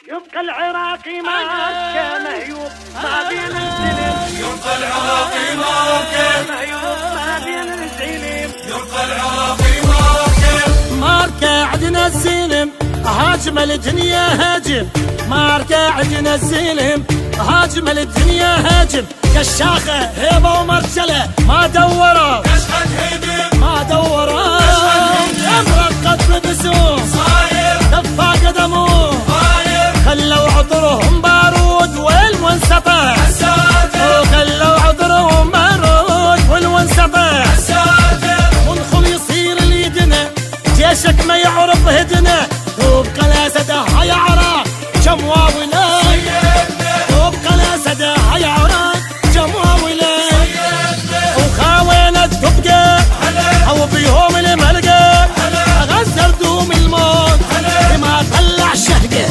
يبقى العراقي ماركة مهيوب ما بينزلم، يبقى العراقي ماركة مهيوب ما بينزلم، يبقى العراقي ماركة عدنا الزلم هاجم الدنيا هاجم، ماركة عدنا الزلم هاجم الدنيا هاجم، كشاخة هيبة ومرجلة ما دوروا يشهد هدم ما دوروا مرقد ببسوم صاير دفا قدموه طاير خلوا عطرهم بارود والمنسطح الساتر خلوا عطرهم بارود والمنسطح الساتر منخل يصير ليدنا جيشك ما يعرف هدنا وبقى الاسد هيا عراق جمواوله وبقى الاسد هيا عراق جمواوله وخاوينت تبقى او بيهم الملقى غزر دوم الموت ما طلع شهقه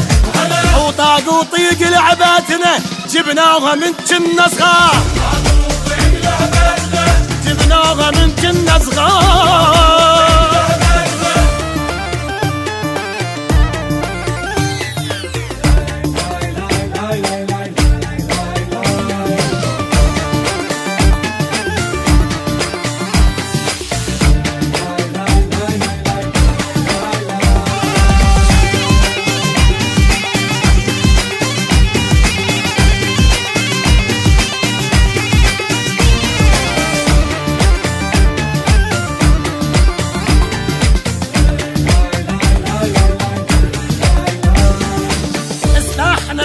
وطاق وطيق لعباتنا جبناها من جنة صغار جبناها من جنة صغار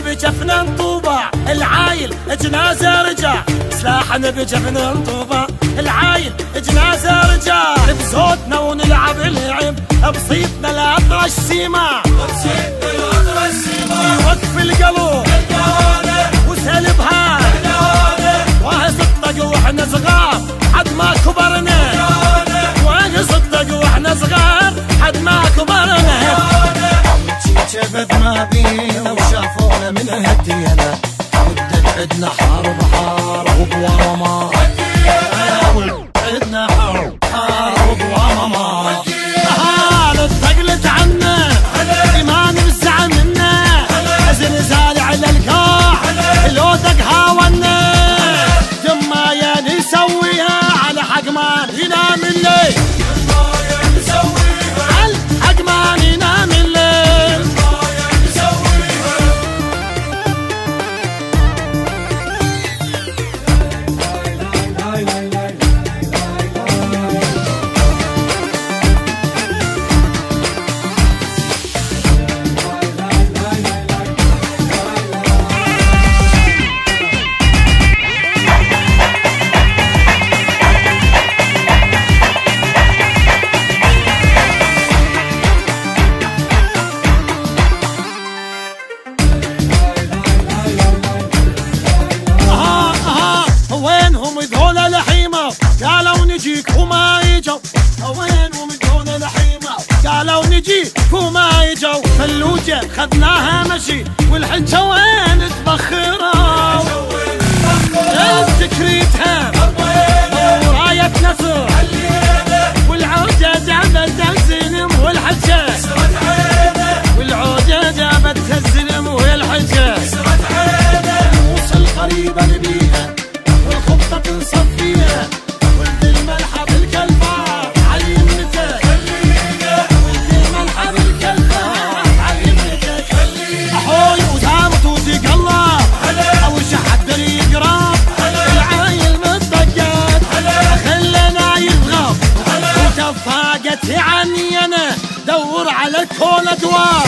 بجفنا نطوبة العايل جنازة رجع سلاحنا بجفنا نطوبة العايل جنازة رجع بصوتنا ونلعب اللعب بصيتنا الأطرش سيما بصيتنا الأطرش سيما يوقف القلب وسلبها واه صدق واحنا صغار حد ما كبرنا واه صدق واحنا صغار حد ما كبرنا شفت ما بينا وشافونا من هدينا ودت عدنا حرب حارب ورما عدنا حرب ورما هذا ثقلت عنا ما نفزع منا زلزال على الكاع لو دق هاونا دمايا نسويها على حق ما ينام الليل على حق ما ينام الليل وينهم ذول الحيمة قالوا نجيك وما يجوا وينهم ذول الحيمة قالوا نجيك وما يجوا فلوجة خذناها مشي والحجة وين تبخروا تكريتها وراية نصر والعودة جابت الزلم والحجة والعودة جابت الزلم والحجة وصل قريبا بيها والخطة تنصف فيها ولد الملحة بالكلفة علي يمنتك ولد الملحة بالكلفة علي يمنتك أحوي ودامت وتقلب أو شحد اللي يقرب العايل متضجت خلنا يضغط وتفاقت عني أنا دور على كل أدوار